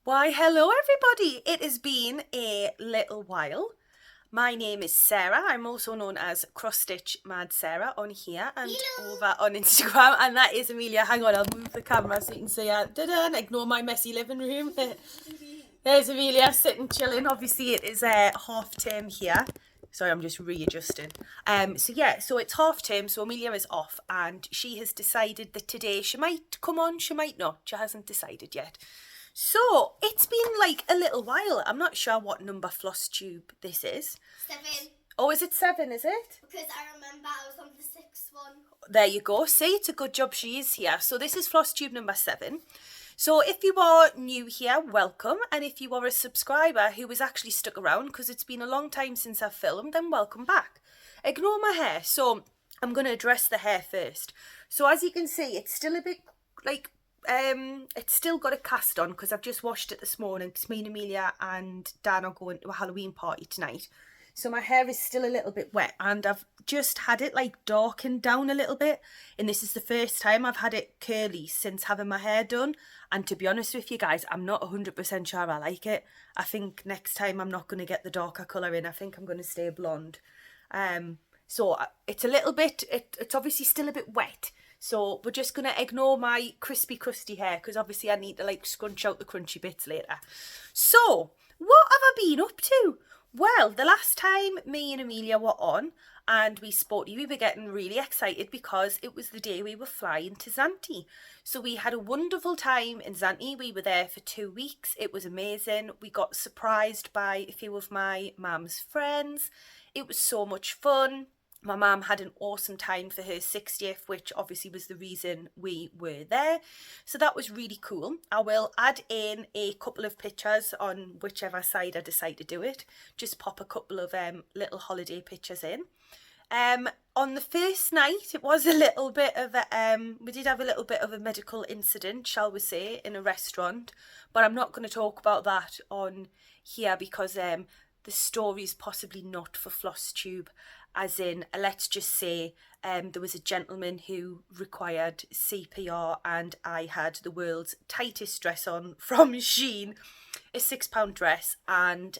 Why, hello everybody! It has been a little while. My name is Sarah. I'm also known as Cross Stitch Mad Sarah on here and over on Instagram. And that is Amelia. Hang on, I'll move the camera so you can see her. Da-da, ignore my messy living room. There's Amelia sitting chilling. Obviously it is half term here. Sorry, I'm just readjusting. So it's half term, so Amelia is off and she has decided that today she might come on, she might not. She hasn't decided yet. So, it's been like a little while. I'm not sure what number Flosstube this is. 7. Oh, is it 7, is it? Because I remember I was on the 6th one. There you go. See, it's a good job she is here. So this is Flosstube number 7. So if you are new here, welcome. And if you are a subscriber who has actually stuck around because it's been a long time since I've filmed, then welcome back. Ignore my hair. So I'm going to address the hair first. So as you can see, it's still a bit like... it's still got a cast on because I've just washed it this morning because me and Amelia and Dan are going to a Halloween party tonight. So my hair is still a little bit wet and I've just had it like darkened down a little bit. And this is the first time I've had it curly since having my hair done. And to be honest with you guys, I'm not 100% sure I like it. I think next time I'm not going to get the darker colour in. I think I'm going to stay blonde. So it's a little bit, it's obviously still a bit wet. So we're just going to ignore my crispy, crusty hair because obviously I need to like scrunch out the crunchy bits later. So what have I been up to? Well, the last time me and Amelia were on and we spoke to you, we were getting really excited because it was the day we were flying to Zante. So we had a wonderful time in Zante. We were there for 2 weeks. It was amazing. We got surprised by a few of my mum's friends. It was so much fun. My mum had an awesome time for her 60th, which obviously was the reason we were there. So that was really cool. I will add in a couple of pictures on whichever side I decide to do it. Just pop a couple of little holiday pictures in. On the first night, it was a little bit of a, we did have a little bit of a medical incident, shall we say, in a restaurant. But I'm not going to talk about that on here because the story's possibly not for Flosstube. As in, let's just say there was a gentleman who required CPR and I had the world's tightest dress on from Shein, a £6 dress, and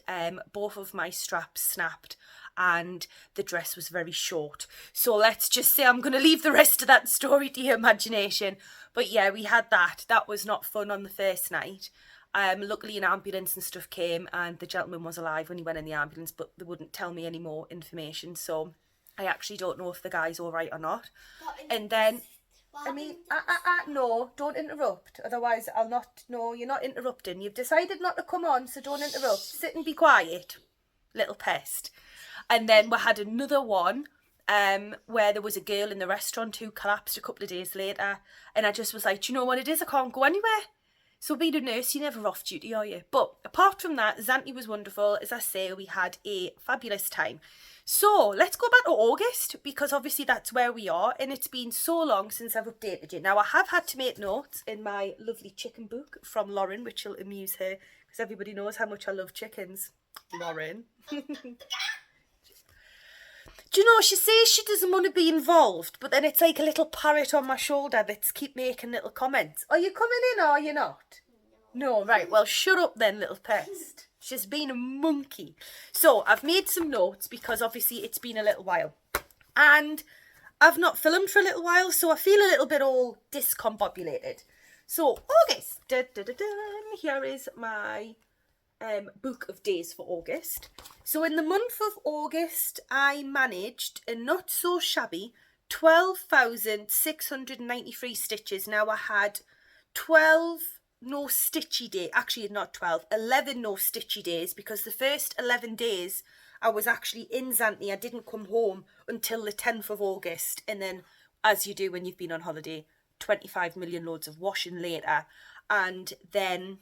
both of my straps snapped and the dress was very short. So let's just say I'm going to leave the rest of that story to your imagination. But yeah, we had that. That was not fun on the first night. Luckily an ambulance and stuff came and the gentleman was alive when he went in the ambulance, but they wouldn't tell me any more information, so I actually don't know if the guy's alright or not. And then, no, don't interrupt, otherwise I'll not, no, you're not interrupting. You've decided not to come on, so don't interrupt. Sit and be quiet, little pest. And then we had another one where there was a girl in the restaurant who collapsed a couple of days later, and I just was like, do you know what it is? I can't go anywhere. So being a nurse, you're never off duty, are you? But apart from that, Zante was wonderful. As I say, we had a fabulous time. So let's go back to August because obviously that's where we are and it's been so long since I've updated you. Now I have had to make notes in my lovely chicken book from Lauren, which will amuse her because everybody knows how much I love chickens. Lauren. Do you know, she says she doesn't want to be involved, but then it's like a little parrot on my shoulder that's keep making little comments. Are you coming in or are you not? No, right, well, shut up then, little pest. She's been a monkey. So, I've made some notes because obviously it's been a little while. And I've not filmed for a little while, so I feel a little bit all discombobulated. So, August. Here is my book of days for August. So in the month of August I managed a not so shabby 12,693 stitches. Now I had 12 no stitchy days, actually not 12, 11 no stitchy days because the first 11 days I was actually in Zante. I didn't come home until the 10th of August, and then as you do when you've been on holiday, 25 million loads of washing later, and then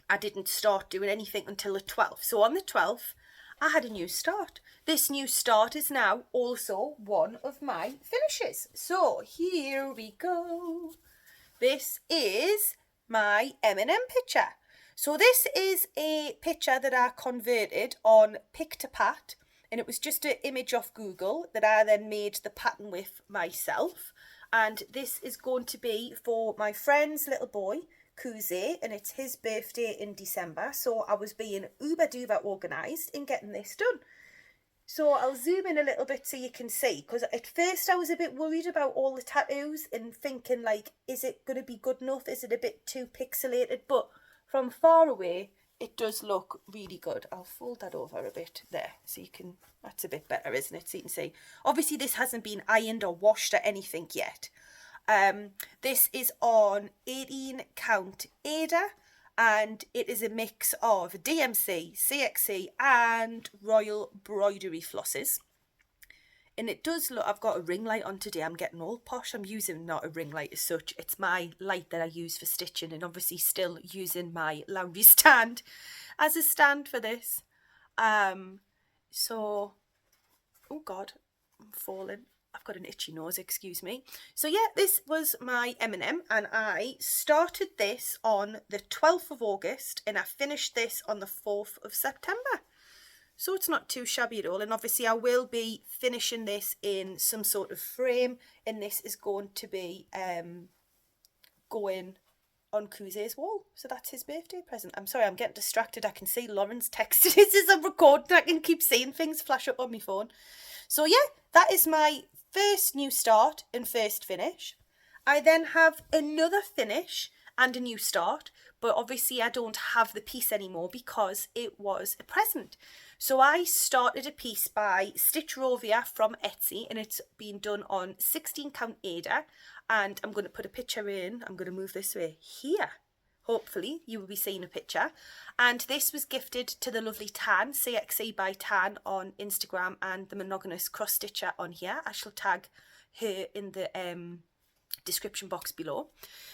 I didn't start doing anything until the 12th. So on the 12th, I had a new start. This new start is now also one of my finishes. So here we go. This is my M&M picture. So this is a picture that I converted on Pick-to-Pat, and it was just an image off Google that I then made the pattern with myself. And this is going to be for my friend's little boy Kuze, and it's his birthday in December, so I was being uber duper organised in getting this done. So I'll zoom in a little bit so you can see, because at first I was a bit worried about all the tattoos and thinking like, is it going to be good enough? Is it a bit too pixelated? But from far away, it does look really good. I'll fold that over a bit there so you can, that's a bit better, isn't it? So you can see. Obviously this hasn't been ironed or washed or anything yet. This is on 18 count Ada, and it is a mix of DMC, CXC and Royal Broidery flosses. And it does look, I've got a ring light on today. I'm getting all posh. I'm using not a ring light as such. It's my light that I use for stitching, and obviously still using my Lowry stand as a stand for this. So, oh God, I'm falling. I've got an itchy nose, excuse me. So yeah, this was my M&M, and I started this on the 12th of August and I finished this on the 4th of September. So it's not too shabby at all, and obviously I will be finishing this in some sort of frame, and this is going to be going on Kuze's wall. So that's his birthday present. I'm sorry, I'm getting distracted. I can see Lauren's texted us as I'm recording. I can keep seeing things flash up on my phone. So yeah, that is my first new start and first finish. I then have another finish and a new start, but obviously I don't have the piece anymore because it was a present. So I started a piece by Stitch Rovia from Etsy, and it's been done on 16 count Ada, and I'm going to put a picture in. I'm going to move this way here. Hopefully you will be seeing a picture. And this was gifted to the lovely Tan, CXC by Tan on Instagram, and the Monogamous Cross Stitcher on here. I shall tag her in the description box below.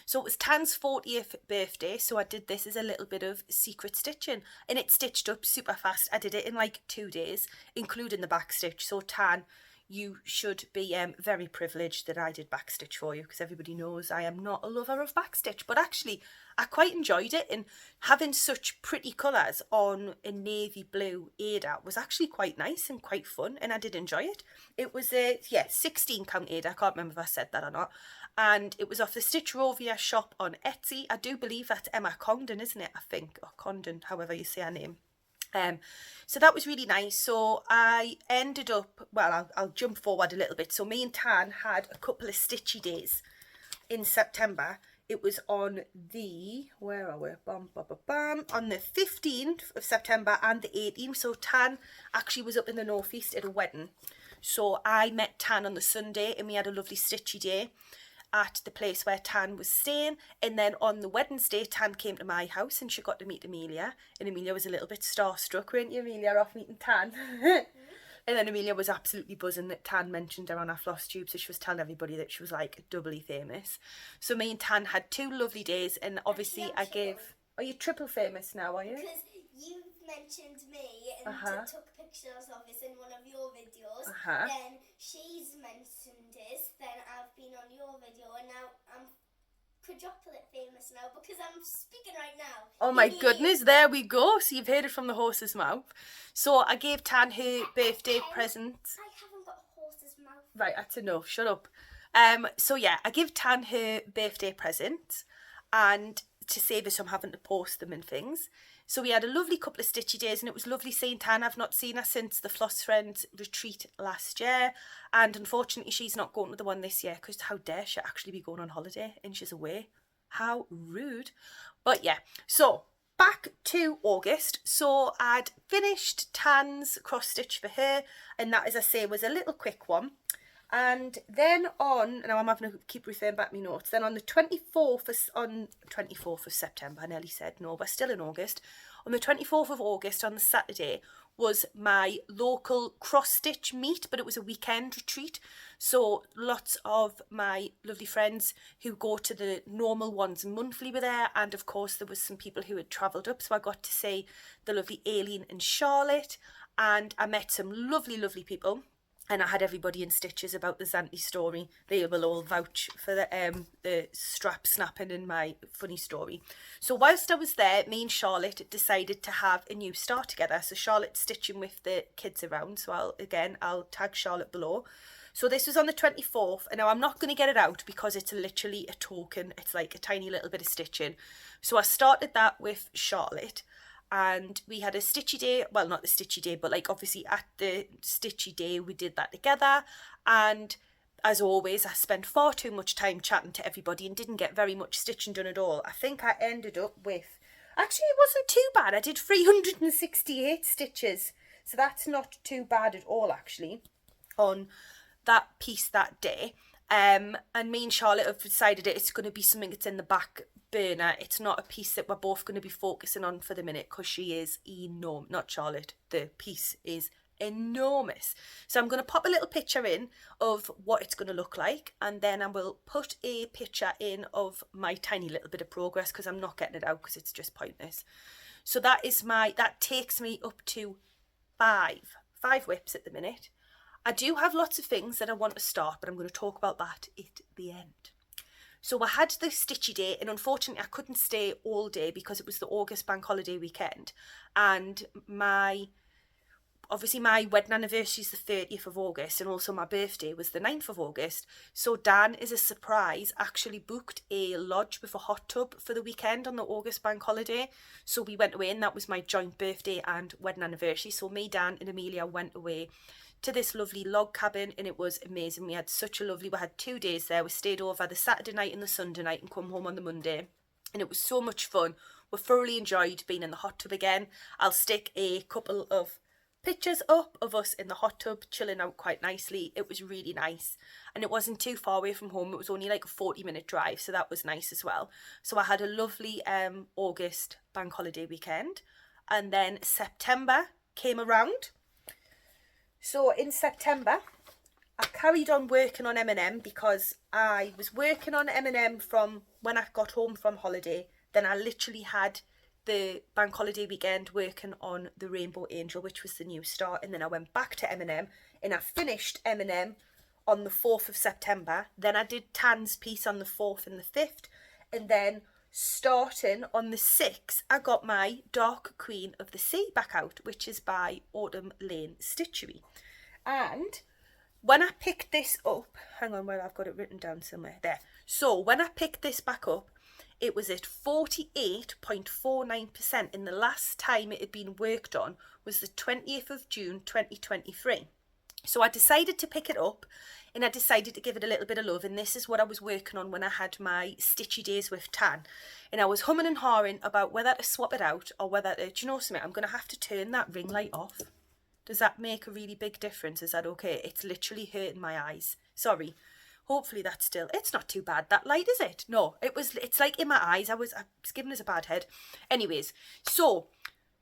So it was Tan's 40th birthday, so I did this as a little bit of secret stitching, and it stitched up super fast. I did it in like 2 days, including the back stitch. So Tan, you should be very privileged that I did backstitch for you, because everybody knows I am not a lover of backstitch, but actually I quite enjoyed it, and having such pretty colours on a navy blue Ada was actually quite nice and quite fun, and I did enjoy it. It was a 16 count Ada, I can't remember if I said that or not, and it was off the Stitch Rovia shop on Etsy. I do believe that's Emma Condon, isn't it? I think, or Condon, however you say her name. So that was really nice. So I ended up, well, I'll jump forward a little bit. So me and Tan had a couple of stitchy days in September. It was on the, where are we? On the 15th of September and the 18th. So Tan actually was up in the northeast at a wedding. So I met Tan on the Sunday, and we had a lovely stitchy day at the place where Tan was staying. And then on the Wednesday, Tan came to my house and she got to meet Amelia, and Amelia was a little bit starstruck, weren't you, Amelia, off meeting Tan? And then Amelia was absolutely buzzing that Tan mentioned her on our Flosstube, so she was telling everybody that she was like doubly famous. So me and Tan had 2 lovely days, and obviously I gave, are you triple famous now, are you? Because you mentioned me and took pictures of us in one of your videos. Then she's mentioned us. Then I've been on your video, and now I'm quadruplet famous now because I'm speaking right now. Oh my goodness, there we go. So you've heard it from the horse's mouth. So I gave Tan her birthday present. I haven't got a horse's mouth. Right, that's enough. Shut up. So yeah, I give Tan her birthday present, and to save us from having to post them and things. So we had a lovely couple of stitchy days, and it was lovely seeing Tan. I've not seen her since the Floss Friends retreat last year, and unfortunately she's not going to the one this year, because how dare she actually be going on holiday and she's away. How rude. But yeah, so back to August. So I'd finished Tan's cross stitch for her, and that, as I say, was a little quick one. And then on, now I'm having to keep referring back to my notes, then on the 24th of September, I nearly said no, but still in August, on the 24th of August, on the Saturday, was my local cross-stitch meet, but it was a weekend retreat. So lots of my lovely friends who go to the normal ones monthly were there, and of course there was some people who had travelled up, so I got to see the lovely Aileen and Charlotte, and I met some lovely, lovely people. And I had everybody in stitches about the Zante story. They will all vouch for the strap snapping in my funny story. So whilst I was there, me and Charlotte decided to have a new start together. So Charlotte's stitching with the kids around. So I'll tag Charlotte below. So this was on the 24th, and now I'm not going to get it out because it's literally a token. It's like a tiny little bit of stitching. So I started that with Charlotte, and we had a Stitchy day. Well, not the Stitchy day, but like obviously at the Stitchy day we did that together. And as always, I spent far too much time chatting to everybody and didn't get very much stitching done at all. I think I ended up with, actually it wasn't too bad. I did 368 stitches. So that's not too bad at all actually on that piece that day. And me and Charlotte have decided it's going to be something that's in the back burner. It's not a piece that we're both going to be focusing on for the minute because she is enormous. Not Charlotte, the piece is enormous. So I'm going to pop a little picture in of what it's going to look like, and then I will put a picture in of my tiny little bit of progress because I'm not getting it out because it's just pointless. So that takes me up to five whips at the minute. I do have lots of things that I want to start, but I'm going to talk about that at the end. So I had the Stitchy day, and unfortunately I couldn't stay all day because it was the August bank holiday weekend, and obviously my wedding anniversary is the 30th of August, and also my birthday was the 9th of August. So Dan, as a surprise, actually booked a lodge with a hot tub for the weekend on the August bank holiday. So we went away, and that was my joint birthday and wedding anniversary. So me, Dan and Amelia went away to this lovely log cabin, and it was amazing. We had we had 2 days there. We stayed over the Saturday night and the Sunday night and come home on the Monday, and it was so much fun. We thoroughly enjoyed being in the hot tub again. I'll stick a couple of pictures up of us in the hot tub chilling out quite nicely. It was really nice, and it wasn't too far away from home. It was only like a 40-minute drive, so that was nice as well. So I had a lovely August bank holiday weekend, and then September came around. So in September I carried on working on M&M because I was working on M&M from when I got home from holiday. Then I literally had the bank holiday weekend working on the Rainbow Angel, which was the new start, and then I went back to M&M and I finished M&M on the 4th of September. Then I did Tan's piece on the 4th and the 5th, and then starting on the 6th I got my Dark Queen of the Sea back out, which is by Autumn Lane Stitchery. And when I picked this up, hang on, where I've got it written down somewhere there. So when I picked this back up, it was at 48.49%, and the last time it had been worked on was the 20th of June 2023. So I decided to pick it up, and I decided to give it a little bit of love, and this is what I was working on when I had my Stitchy days with Tan. And I was humming and hawing about whether to swap it out or whether to, do you know something, I'm going to have to turn that ring light off. Does that make a really big difference? Is that okay? It's literally hurting my eyes. Sorry. Hopefully that's still, it's not too bad, that light, is it? No, it's like in my eyes. I was giving us a bad head. Anyways, so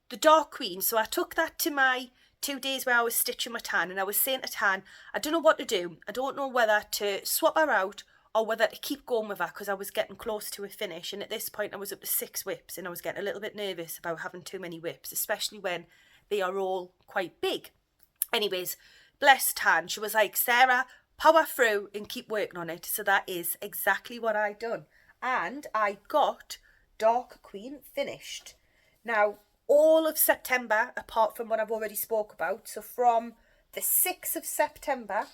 the Dark Queen, so I took that to my 2 days where I was stitching my Tan, and I was saying to Tan, I don't know what to do. I don't know whether to swap her out or whether to keep going with her, because I was getting close to a finish, and at this point I was up to 6 whips, and I was getting a little bit nervous about having too many whips, especially when they are all quite big. Anyways, bless Tan, she was like, Sarah, power through and keep working on it. So that is exactly what I done, and I got Dark Queen finished. Now all of September, apart from what I've already spoke about, so from the 6th of September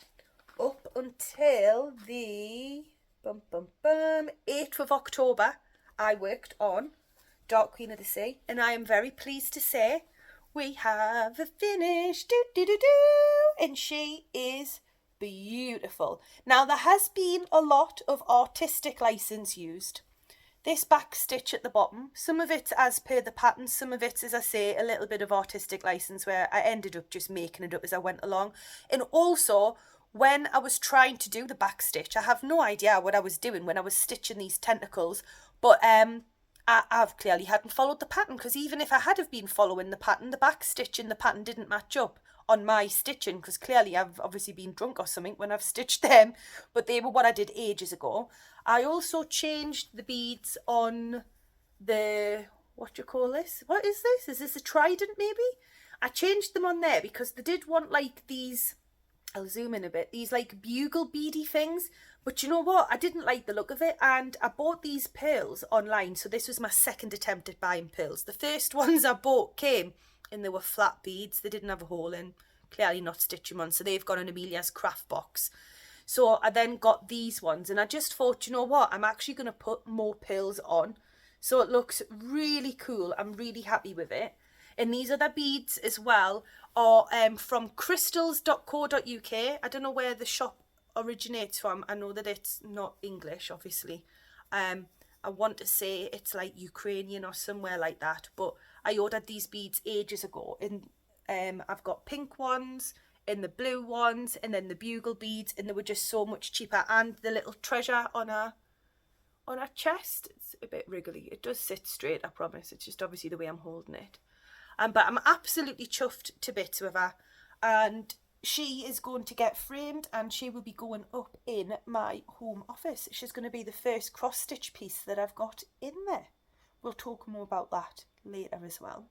up until the 8th of October, I worked on Dark Queen of the Sea, and I am very pleased to say we have a finish, and she is beautiful. Now there has been a lot of artistic license used. This back stitch at the bottom, some of it's as per the pattern, some of it's, as I say, a little bit of artistic license where I ended up just making it up as I went along. And also, when I was trying to do the back stitch, I have no idea what I was doing when I was stitching these tentacles, but I've clearly hadn't followed the pattern, because even if I had have been following the pattern, the back stitch and the pattern didn't match up on my stitching, because clearly I've obviously been drunk or something when I've stitched them, but they were what I did ages ago. I also changed the beads on the, what do you call this? What is this? Is this a trident maybe? I changed them on there because they did want like these, I'll zoom in a bit, these like bugle beady things, but you know what? I didn't like the look of it, and I bought these pearls online, so this was my second attempt at buying pearls. The first ones I bought came and they were flat beads, they didn't have a hole in. clearly not stitching on, so they've gone in Amelia's craft box. So I then got these ones, and I just thought, you know what, I'm actually going to put more pearls on. So it looks really cool. I'm really happy with it. And these other beads as well are from crystals.co.uk. I don't know where the shop originates from. I know that it's not English, obviously. I want to say it's like Ukrainian or somewhere like that. But I ordered these beads ages ago. And I've got pink ones, and the blue ones, and then the bugle beads, and they were just so much cheaper. And the little treasure on her chest, it's a bit wriggly. It does sit straight, I promise. It's just obviously the way I'm holding it. But I'm absolutely chuffed to bits with her, and she is going to get framed, and she will be going up in my home office. She's going to be the first cross stitch piece that I've got in there. We'll talk more about that later as well.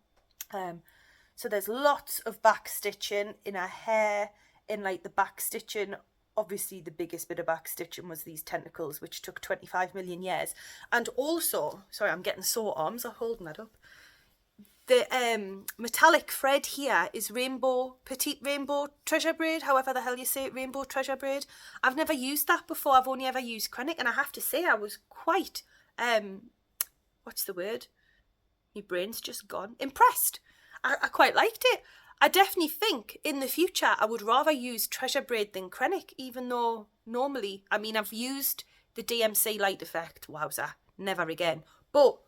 So there's lots of back stitching in her hair, in like the back stitching. Obviously the biggest bit of back stitching was these tentacles, which took 25 million years. And also, sorry, I'm getting sore arms, I'm holding that up. The metallic thread here is petite rainbow treasure braid, however the hell you say it, rainbow treasure braid. I've never used that before. I've only ever used Krennic, and I have to say I was quite, what's the word? My brain's just gone. Impressed. I quite liked it. I definitely think in the future I would rather use treasure braid than Krennic, even though normally, I mean, I've used the DMC light effect, wowza, never again. But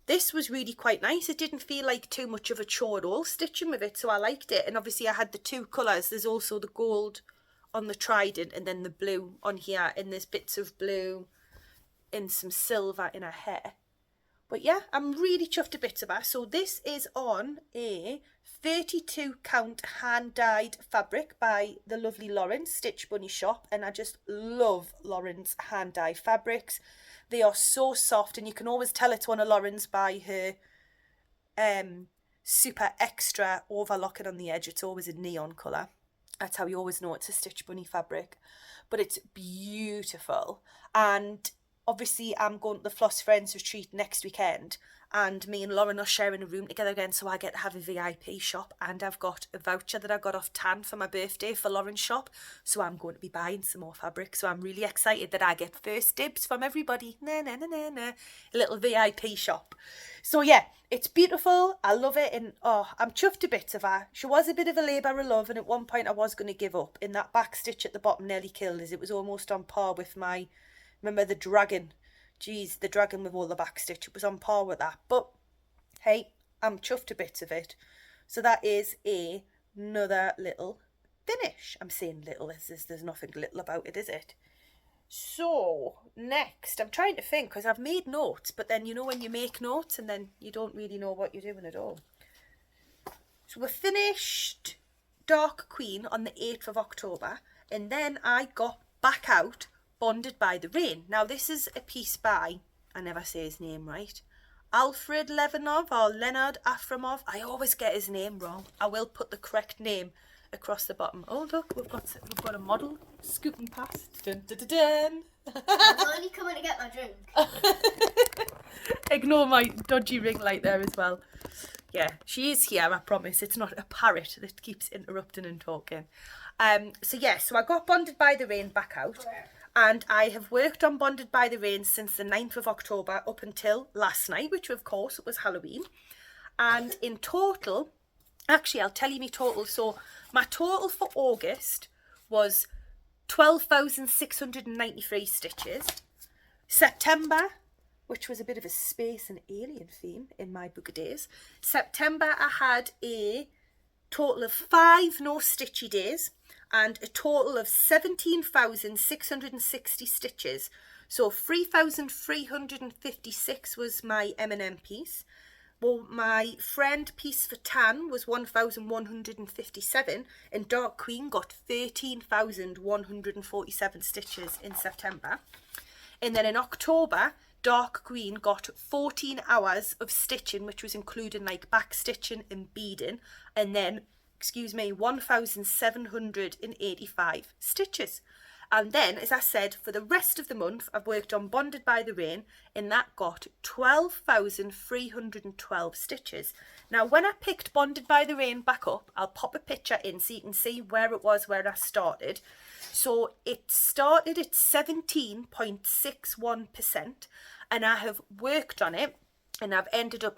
this was really quite nice. It didn't feel like too much of a chore at all stitching with it, so I liked it. And obviously I had the two colours. There's also the gold on the trident and then the blue on here, and there's bits of blue and some silver in her hair. But yeah, I'm really chuffed to bits of her. So this is on a 32 count hand dyed fabric by the lovely Lauren, Stitch Bunny Shop, and I just love Lauren's hand dyed fabrics. They are so soft, and you can always tell it's one of Lauren's by her super extra overlocking on the edge. It's always a neon colour. That's how you always know it's a Stitch Bunny fabric. But it's beautiful. And obviously I'm going to the Floss Friends retreat next weekend, and me and Lauren are sharing a room together again, so I get to have a VIP shop, and I've got a voucher that I got off Tan for my birthday for Lauren's shop, so I'm going to be buying some more fabric. So I'm really excited that I get first dibs from everybody. A little VIP shop. So yeah, it's beautiful. I love it, and oh, I'm chuffed to bits of her. She was a bit of a labour of love, and at one point I was going to give up, and that back stitch at the bottom nearly killed us. It was almost on par with my, remember the dragon? Geez, the dragon with all the back stitch. It was on par with that. But hey, I'm chuffed to bits of it. So that is another little finish. I'm saying little. There's nothing little about it, is it? So next, I'm trying to think, because I've made notes, but then you know when you make notes and then you don't really know what you're doing at all. So we finished Dark Queen on the 8th of October, and then I got back out Bonded by the Rain. Now this is a piece by, I never say his name right, Alfred Levinov or Leonard Aframov. I always get his name wrong. I will put the correct name across the bottom. Oh look, we've got a model scooting past. Dun, dun, dun, dun. I'm only coming to get my drink. Ignore my dodgy ring light there as well. Yeah, she is here, I promise. It's not a parrot that keeps interrupting and talking. So I got Bonded by the Rain back out. And I have worked on Bonded by the Rain since the 9th of October up until last night, which of course was Halloween. And in total, actually I'll tell you my total. So my total for August was 12,693 stitches. September, which was a bit of a space and alien theme in my book of days. September I had a total of 5 no stitchy days, and a total of 17,660 stitches. So 3,356 was my M&M piece. Well, my friend piece for Tan was 1,157, and Dark Queen got 13,147 stitches in September. And then in October, Dark Queen got 14 hours of stitching, which was including like back stitching and beading, and then 1,785 stitches. And then, as I said, for the rest of the month, I've worked on Bonded by the Rain, and that got 12,312 stitches. Now, when I picked Bonded by the Rain back up, I'll pop a picture in so you can see where it was where I started. So it started at 17.61%, and I have worked on it, and I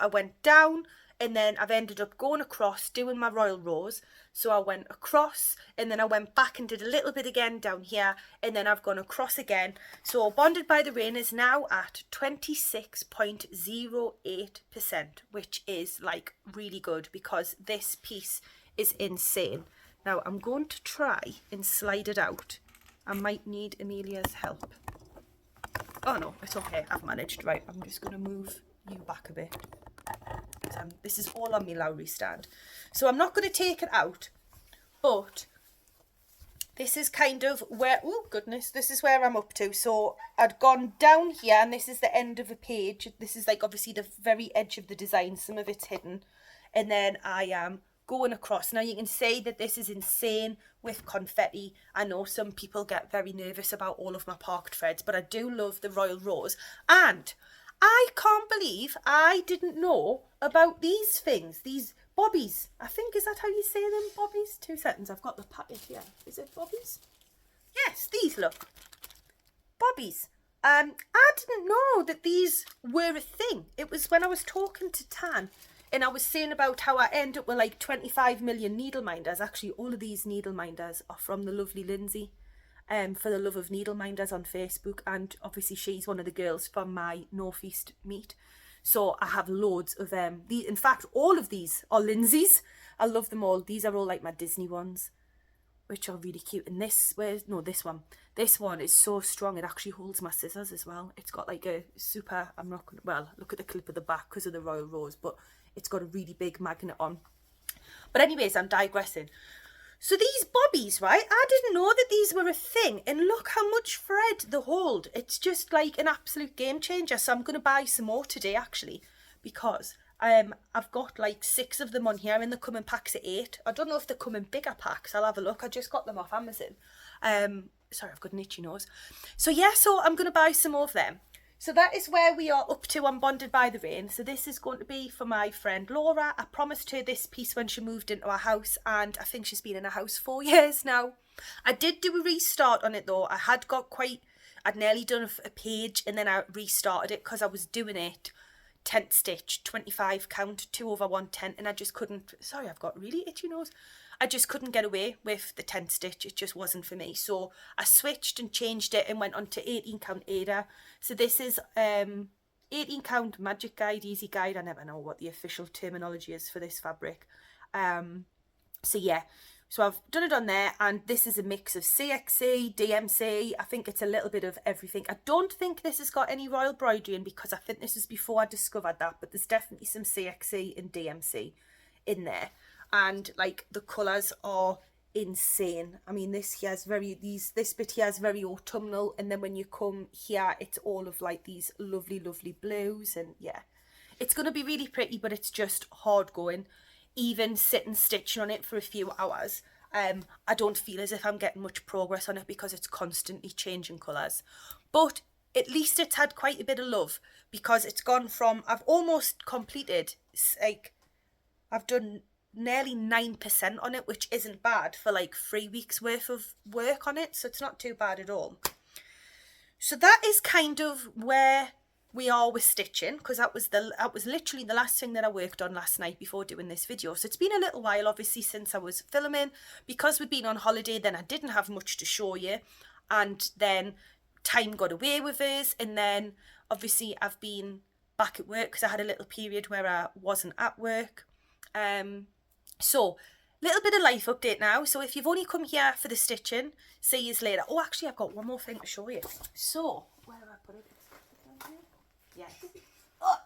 went down, and then I've ended up going across doing my Royal Rose. So I went across, and then I went back and did a little bit again down here, and then I've gone across again. So Bonded by the Rain is now at 26.08%, which is like really good because this piece is insane. Now I'm going to try and slide it out. I might need Amelia's help. Oh no, it's okay, I've managed. Right, I'm just going to move you back a bit. This is all on my Lowry stand, so I'm not going to take it out, but this is kind of where, oh goodness, this is where I'm up to. So I'd gone down here, and this is the end of a page. This is like obviously the very edge of the design, some of it's hidden, and then I am going across. Now you can see that this is insane with confetti. I know some people get very nervous about all of my parked threads, but I do love the Royal Rose. And I can't believe I didn't know about these things, these bobbies. I think, is that how you say them, bobbies? 2 seconds, I've got the packet here. Is it bobbies? Yes, these, look. Bobbies. I didn't know that these were a thing. It was when I was talking to Tan, and I was saying about how I end up with like 25 million needle minders. Actually, all of these needle minders are from the lovely Lindsay. For the Love of Needle Minders on Facebook, and obviously she's one of the girls from my Northeast meet. So I have loads of them. In fact, all of these are Lindsay's. I love them all. These are all like my Disney ones, which are really cute. And this one is so strong. It actually holds my scissors as well. It's got like a super, look at the clip of the back because of the Royal Rose, but it's got a really big magnet on. But anyways, I'm digressing. So these bobbies, right, I didn't know that these were a thing, and look how much thread they hold. It's just like an absolute game changer. So I'm going to buy some more today actually, because I've got like 6 of them on here, and they come in packs of 8. I don't know if they come in bigger packs. I'll have a look. I just got them off Amazon. Sorry, I've got an itchy nose. So yeah, so I'm going to buy some more of them. So that is where we are up to on Bonded by the Rain. So this is going to be for my friend Laura. I promised her this piece when she moved into our house, and I think she's been in our house 4 years now. I did do a restart on it though. I'd nearly done a page, and then I restarted it because I was doing it tent stitch, 25 count, 2 over 1 tent, and I just couldn't, sorry, I've got really itchy nose. I just couldn't get away with the tent stitch. It just wasn't for me. So I switched and changed it and went on to 18 count Ada. So this is 18 count Magic Guide, Easy Guide. I never know what the official terminology is for this fabric. So yeah, so I've done it on there, and this is a mix of CXC, DMC. I think it's a little bit of everything. I don't think this has got any royal broidery in, because I think this is before I discovered that, but there's definitely some CXC and DMC in there. And like the colours are insane. I mean, this bit here is very autumnal, and then when you come here, it's all of like these lovely blues, and yeah, it's going to be really pretty, but it's just hard going. Even sitting stitching on it for a few hours, I don't feel as if I'm getting much progress on it because it's constantly changing colours. But at least it's had quite a bit of love, because it's gone from, I've almost completed, like I've done nearly 9% on it, which isn't bad for like 3 weeks worth of work on it, so it's not too bad at all. So that is kind of where we are with stitching, because that was literally the last thing that I worked on last night before doing this video. So it's been a little while obviously since I was filming, because we'd been on holiday. Then I didn't have much to show you, and then time got away with us, and then obviously I've been back at work because I had a little period where I wasn't at work. So, little bit of life update now. So if you've only come here for the stitching, see you later. Oh, actually, I've got one more thing to show you. So, where have I put it? Yes. Oh.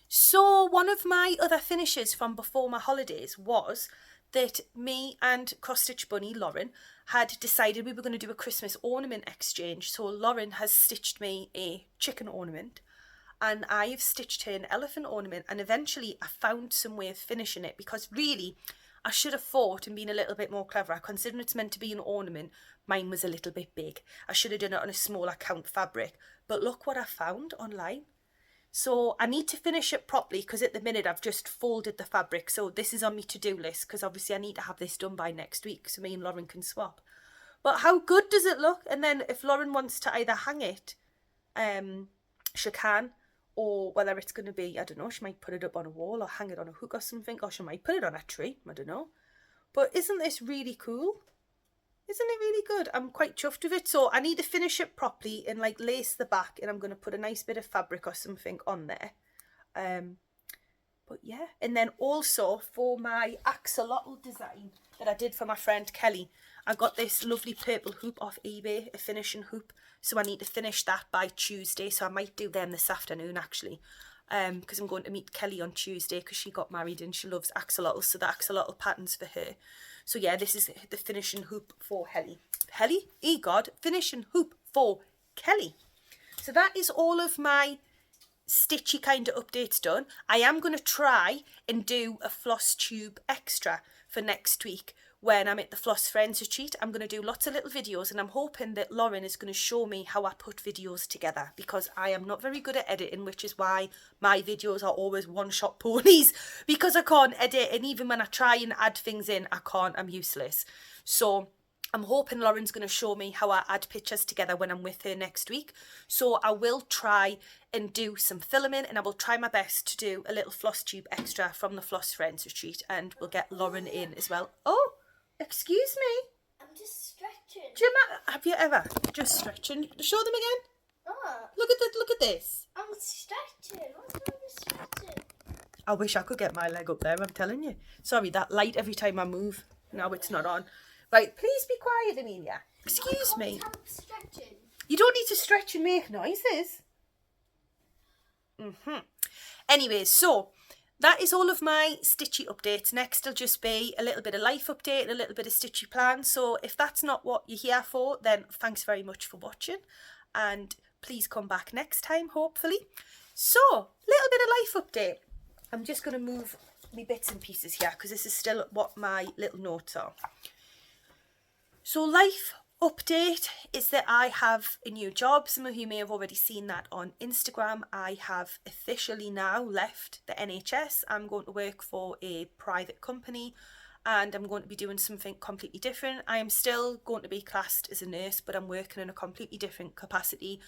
So, one of my other finishes from before my holidays was that me and Cross Stitch Bunny, Lauren, had decided we were going to do a Christmas ornament exchange. So, Lauren has stitched me a chicken ornament, and I've stitched her an elephant ornament, and eventually I found some way of finishing it, because really I should have thought and been a little bit more clever. Considering it's meant to be an ornament, mine was a little bit big. I should have done it on a smaller count fabric. But look what I found online. So I need to finish it properly because at the minute I've just folded the fabric. So this is on my to-do list because obviously I need to have this done by next week so me and Lauren can swap. But how good does it look? And then if Lauren wants to either hang it, she can. Or whether it's going to be, I don't know, she might put it up on a wall or hang it on a hook or something. Or she might put it on a tree, I don't know. But isn't this really cool? Isn't it really good? I'm quite chuffed with it. So I need to finish it properly and like lace the back, and I'm going to put a nice bit of fabric or something on there. But yeah, and then also for my axolotl design that I did for my friend Kelly, I got this lovely purple hoop off eBay, a finishing hoop. So I need to finish that by Tuesday. So I might do them this afternoon actually. Because I'm going to meet Kelly on Tuesday because she got married and she loves axolotls. So the axolotl pattern's for her. So yeah, this is the finishing hoop for Helly. Finishing hoop for Kelly. So that is all of my Stitchy kind of updates done. I am going to try and do a Flosstube extra for next week when I'm at the Floss Friends Retreat. I'm going to do lots of little videos, and I'm hoping that Lauren is going to show me how I put videos together, because I am not very good at editing, which is why my videos are always one-shot ponies, because I can't edit, and even when I try and add things in, I can't. I'm useless. So I'm hoping Lauren's going to show me how I add pictures together when I'm with her next week. So I will try and do some filming, and I will try my best to do a little Flosstube extra from the Floss Friends Retreat, and we'll get Lauren in as well. Oh, excuse me. I'm just stretching. Do you have you ever just stretching? Show them again. Oh. Look at that. Look at this. I'm stretching. What's wrong with stretching? I wish I could get my leg up there. I'm telling you. Sorry, that light every time I move. Now it's not on. Right, please be quiet, Amelia. Excuse me. Stretching. You don't need to stretch and make noises. Anyways, so that is all of my Stitchy updates. Next will just be a little bit of life update and a little bit of Stitchy plan. So if that's not what you're here for, then thanks very much for watching. And please come back next time, hopefully. So, little bit of life update. I'm just going to move my bits and pieces here because this is still what my little notes are. So life update is that I have a new job. Some of you may have already seen that on Instagram. I have officially now left the NHS. I'm going to work for a private company, and I'm going to be doing something completely different. I am still going to be classed as a nurse, but I'm working in a completely different capacity.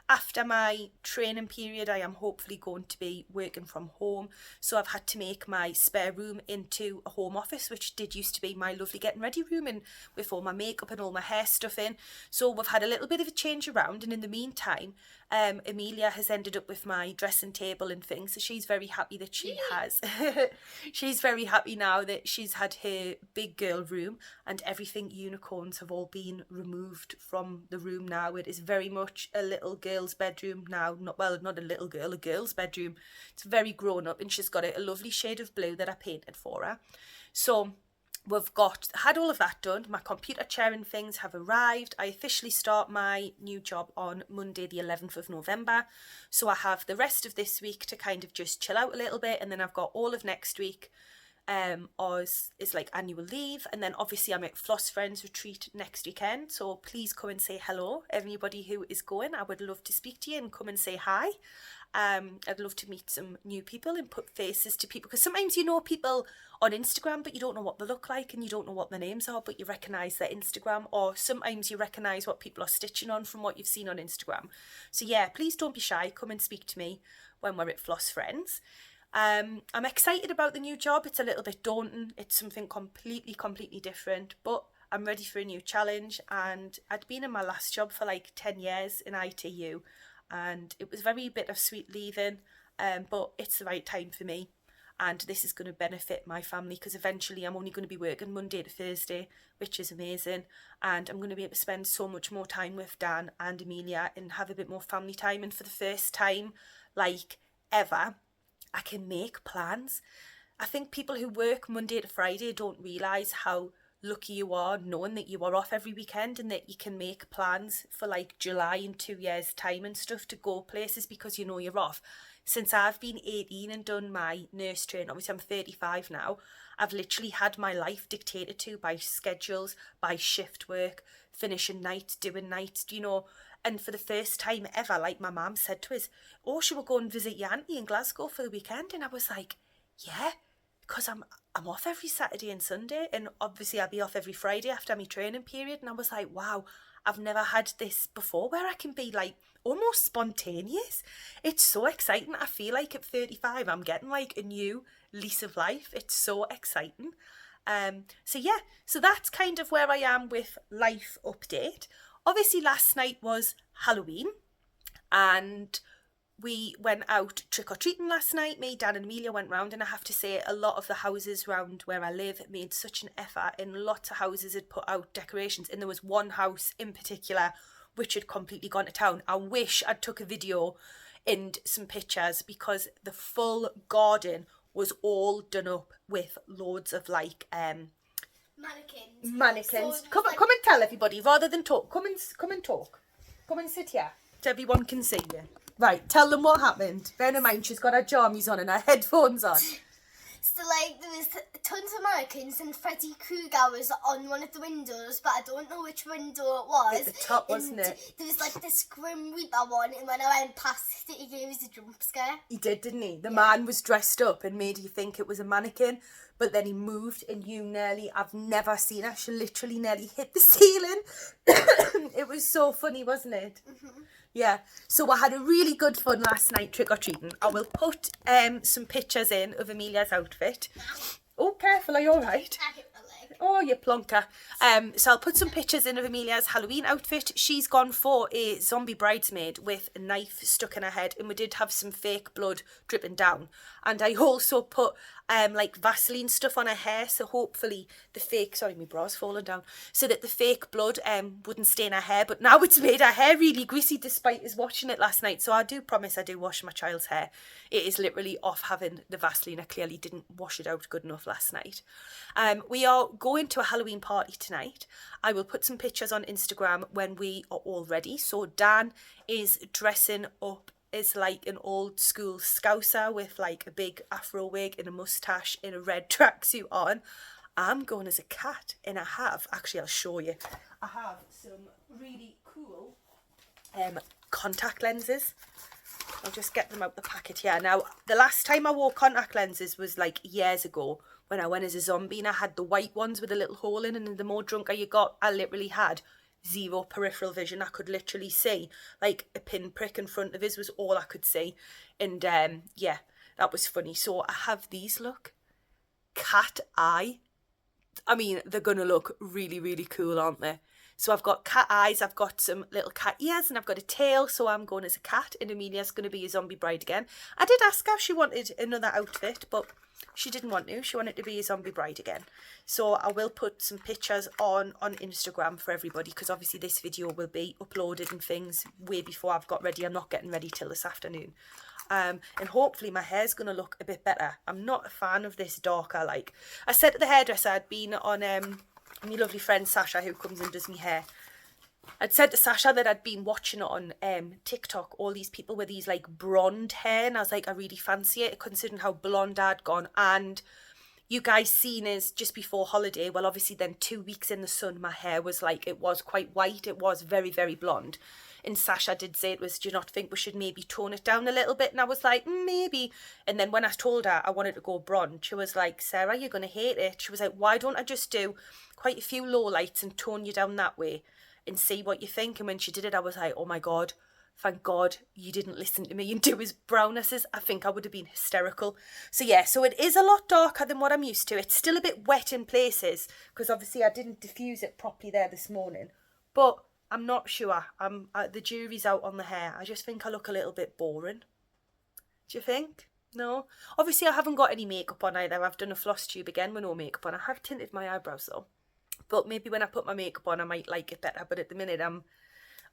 After my training period, I am hopefully going to be working from home. So I've had to make my spare room into a home office, which did used to be my lovely getting ready room, and with all my makeup and all my hair stuff in. So we've had a little bit of a change around, and in the meantime, Amelia has ended up with my dressing table and things. So she's very happy that she has. She's very happy now that she's had her big girl room, and everything unicorns have all been removed from the room now. It is very much a little girl's bedroom now. Not a little girl, a girl's bedroom. It's very grown up, and she's got a lovely shade of blue that I painted for her. So we've had all of that done. My computer chair and things have arrived. I officially start my new job on Monday the 11th of November. So I have the rest of this week to kind of just chill out a little bit, and then I've got all of next week is like annual leave, and then obviously I'm at Floss Friends Retreat next weekend, so please come and say hello, everybody who is going. I would love to speak to you and come and say hi. I'd love to meet some new people and put faces to people, because sometimes you know people on Instagram but you don't know what they look like, and you don't know what their names are, but you recognise their Instagram, or sometimes you recognise what people are stitching on from what you've seen on Instagram. So yeah, please don't be shy, come and speak to me when we're at Floss Friends. I'm excited about the new job. It's a little bit daunting. It's something completely different, but I'm ready for a new challenge. And I'd been in my last job for like 10 years in ITU, and it was very bittersweet leaving, but it's the right time for me. And this is going to benefit my family, because eventually I'm only going to be working Monday to Thursday, which is amazing. And I'm going to be able to spend so much more time with Dan and Amelia and have a bit more family time. And for the first time, like ever, I can make plans. I think people who work Monday to Friday don't realise how lucky you are knowing that you are off every weekend and that you can make plans for like July in 2 years' time and stuff to go places because you know you're off. Since I've been 18 and done my nurse training, obviously I'm 35 now, I've literally had my life dictated to by schedules, by shift work, finishing nights, doing nights, you know. And for the first time ever, like my mum said to us, oh, should we go and visit your auntie in Glasgow for the weekend? And I was like, yeah, because I'm off every Saturday and Sunday, and obviously I'll be off every Friday after my training period. And I was like, wow, I've never had this before where I can be like almost spontaneous. It's so exciting. I feel like at 35 I'm getting like a new lease of life. It's so exciting. So that's kind of where I am with life update. Obviously last night was Halloween and we went out trick-or-treating last night. Me, Dan and Amelia went round, and I have to say a lot of the houses round where I live made such an effort, and lots of houses had put out decorations, and there was one house in particular which had completely gone to town. I wish I'd took a video and some pictures because the full garden was all done up with loads of like mannequins. So Come and tell everybody rather than talk. Come and talk. Come and sit here so everyone can see you. Right, tell them what happened. Bear in mind, she's got her jammies on and her headphones on. So, like, there was tons of mannequins and Freddy Krueger was on one of the windows, but I don't know which window it was. At the top, wasn't it? There was, like, this Grim Reaper one, and when I went past it, he gave us a jump scare. He did, didn't he? The man was dressed up and made you think it was a mannequin, but then he moved and I've never seen her, she literally nearly hit the ceiling. It was so funny, wasn't it? Mm-hmm. Yeah, so I had a really good fun last night trick-or-treating. I will put some pictures in of Amelia's outfit. Oh, careful, are you all right? I hit my leg. Oh, you plonker. So I'll put some pictures in of Amelia's Halloween outfit. She's gone for a zombie bridesmaid with a knife stuck in her head, and we did have some fake blood dripping down. And I also put like Vaseline stuff on her hair, so hopefully the fake, sorry, my bra's fallen down, so that the fake blood wouldn't stain her hair. But now it's made her hair really greasy despite us watching it last night. So I do promise I do wash my child's hair. It is literally off having the Vaseline. I clearly didn't wash it out good enough last night. We are going to a Halloween party tonight. I will put some pictures on Instagram when we are all ready. So Dan is dressing up is like an old school scouser with like a big afro wig and a moustache in a red tracksuit on. I'm going as a cat, and actually I'll show you, I have some really cool contact lenses. I'll just get them out the packet here. Now, the last time I wore contact lenses was like years ago when I went as a zombie, and I had the white ones with a little hole in, and the more drunker you got, I literally had zero peripheral vision. I could literally see like a pinprick in front of us was all I could see. And yeah, that was funny. So I have these, look, cat eye. I mean, they're gonna look really, really cool, aren't they? So I've got cat eyes, I've got some little cat ears, and I've got a tail, so I'm going as a cat, and Amelia's going to be a zombie bride again. I did ask her if she wanted another outfit, but she didn't want to. She wanted to be a zombie bride again. So I will put some pictures on Instagram for everybody, because obviously this video will be uploaded and things way before I've got ready. I'm not getting ready till this afternoon. And hopefully my hair's going to look a bit better. I'm not a fan of this darker, like I said to the hairdresser, I'd been on my lovely friend Sasha, who comes and does my hair. I'd said to Sasha that I'd been watching on TikTok all these people with these like blonde hair, and I was like, I really fancy it, considering how blonde I'd gone. And you guys seen us just before holiday, well obviously then 2 weeks in the sun my hair was like, it was quite white, it was very, very blonde. And Sasha did say it was, do you not think we should maybe tone it down a little bit? And I was like, maybe. And then when I told her I wanted to go blonde, she was like, Sarah, you're going to hate it. She was like, why don't I just do quite a few low lights and tone you down that way and see what you think? And when she did it, I was like, oh my God, thank God you didn't listen to me and do his brownesses. I think I would have been hysterical. So yeah, so it is a lot darker than what I'm used to. It's still a bit wet in places because obviously I didn't diffuse it properly there this morning. But I'm not sure. The jury's out on the hair. I just think I look a little bit boring. Do you think? No? Obviously I haven't got any makeup on either. I've done a Flosstube again with no makeup on. I have tinted my eyebrows though. But maybe when I put my makeup on I might like it better. But at the minute I'm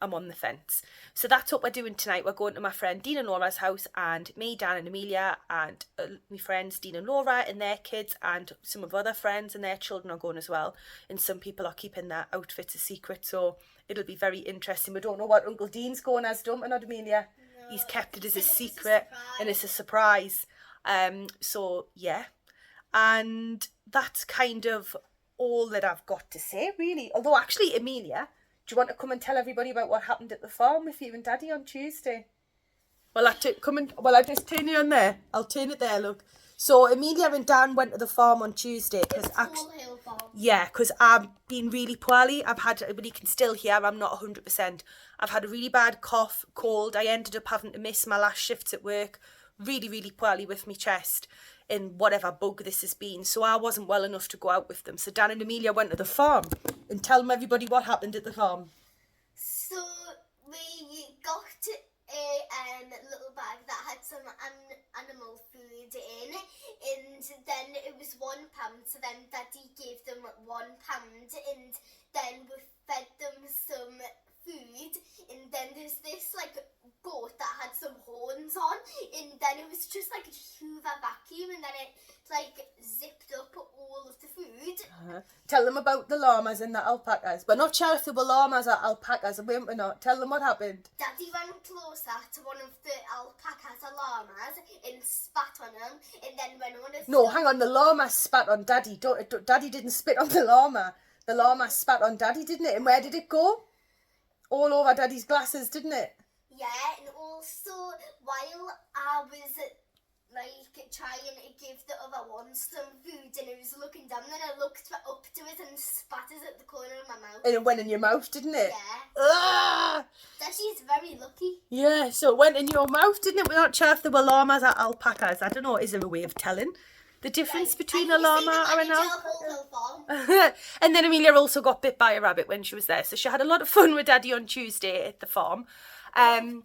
I'm on the fence. So that's what we're doing tonight. We're going to my friend Dean and Laura's house, and me, Dan and Amelia, and my friends Dean and Laura and their kids, and some of other friends and their children are going as well. And some people are keeping their outfits a secret, so it'll be very interesting. We don't know what Uncle Dean's going as, don't we, not Amelia? No, he's kept it as a secret, and it's a surprise. So yeah, and that's kind of all that I've got to say, really. Although actually, Amelia, do you want to come and tell everybody about what happened at the farm with you and Daddy on Tuesday? Well, I just turn you on there. I'll turn it there, look. So Amelia and Dan went to the farm on Tuesday because I've been really poorly. But you can still hear I'm not 100%. I've had a really bad cough, cold. I ended up having to miss my last shifts at work. Really, really poorly with my chest in whatever bug this has been. So I wasn't well enough to go out with them. So Dan and Amelia went to the farm and tell them everybody what happened at the farm. So we got a little bag that had some animal food in, and then it was £1. So then Daddy gave them £1, and then we fed them some food, and then there's this like goat that had some horns on, and then it was just like a Hoover vacuum, and then it like zipped up all of the food. Tell them about the llamas and the alpacas. We're not sure if they were llamas or alpacas, we're not. Tell them what happened. Daddy went closer to one of the alpacas or llamas and spat on him, and then when one of No, hang on, the llama spat on Daddy. Daddy didn't spit on the llama. The llama spat on Daddy, didn't it? And where did it go? All over Daddy's glasses, didn't it? Yeah, and also while I was like trying to give the other one some food, and I was looking down, then I looked up to it and spat it at the corner of my mouth. And it went in your mouth, didn't it? Yeah. Ah! Daddy's very lucky. Yeah, so it went in your mouth, didn't it? We're not sure if they were llamas or alpacas. I don't know, is there a way of telling the difference between a llama or an alpaca? And then Amelia also got bit by a rabbit when she was there, so she had a lot of fun with Daddy on Tuesday at the farm. Oh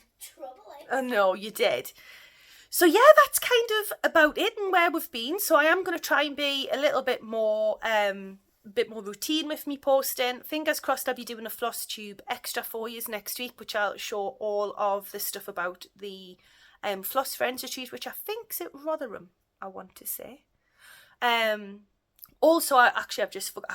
no, you did. So yeah, that's kind of about it and where we've been. So I am going to try and be a little bit more routine with me posting. Fingers crossed I'll be doing a Flosstube extra for you next week, which I'll show all of the stuff about the Floss Friends Retreat, which I think's at Rotherham, I want to say. Also, I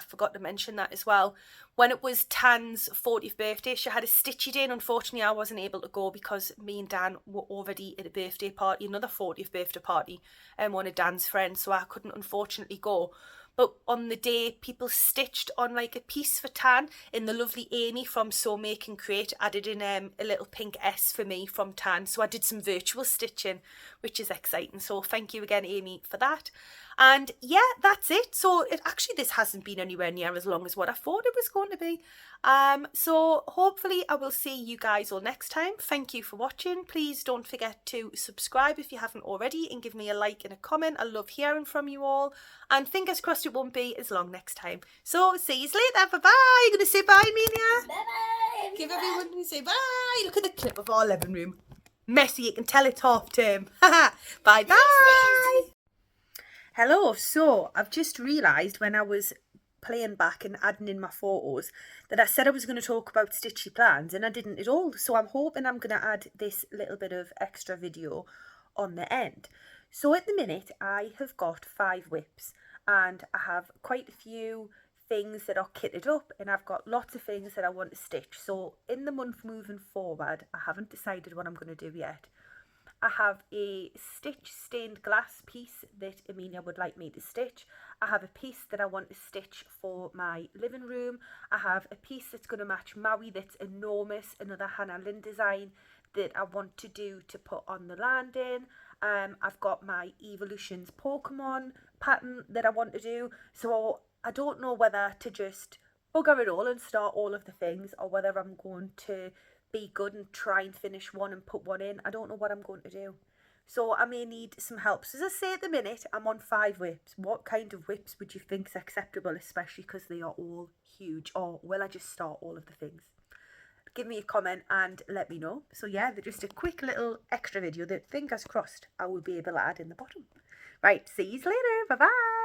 forgot to mention that as well. When it was Tan's 40th birthday, she had a Stitchy day, and unfortunately I wasn't able to go because me and Dan were already at a birthday party, another 40th birthday party, and one of Dan's friends, so I couldn't unfortunately go. But on the day, people stitched on like a piece for Tan, and the lovely Amy from Sew Make and Create added in a little pink S for me from Tan. So I did some virtual stitching, which is exciting. So thank you again, Amy, for that. And yeah, that's it. So this hasn't been anywhere near as long as what I thought it was going to be. So hopefully I will see you guys all next time. Thank you for watching. Please don't forget to subscribe if you haven't already, and give me a like and a comment. I love hearing from you all, and fingers crossed it won't be as long next time. So see you later. Bye bye. You're gonna say bye, Amelia? Bye bye. Give everyone to say bye. Look at the clip of our living room. Messy, you can tell it's half term. Bye bye. Hello, so I've just realised when I was playing back and adding in my photos that I said I was going to talk about Stitchy plans, and I didn't at all. So I'm hoping I'm going to add this little bit of extra video on the end. So at the minute I have got 5 whips, and I have quite a few things that are kitted up, and I've got lots of things that I want to stitch. So in the month moving forward, I haven't decided what I'm going to do yet. I have a stitch stained glass piece that Amelia would like me to stitch. I have a piece that I want to stitch for my living room. I have a piece that's going to match Maui that's enormous, another Hannah Lynn design that I want to do to put on the landing. I've got my Evolutions Pokemon pattern that I want to do. So I don't know whether to just bugger it all and start all of the things, or whether I'm going to be good and try and finish one and put one in. I don't know what I'm going to do. So I may need some help. So as I say, at the minute, I'm on 5 whips. What kind of whips would you think is acceptable, especially because they are all huge? Or will I just start all of the things? Give me a comment and let me know. So yeah, they're just a quick little extra video that, fingers crossed, I will be able to add in the bottom. Right, see you later. Bye-bye.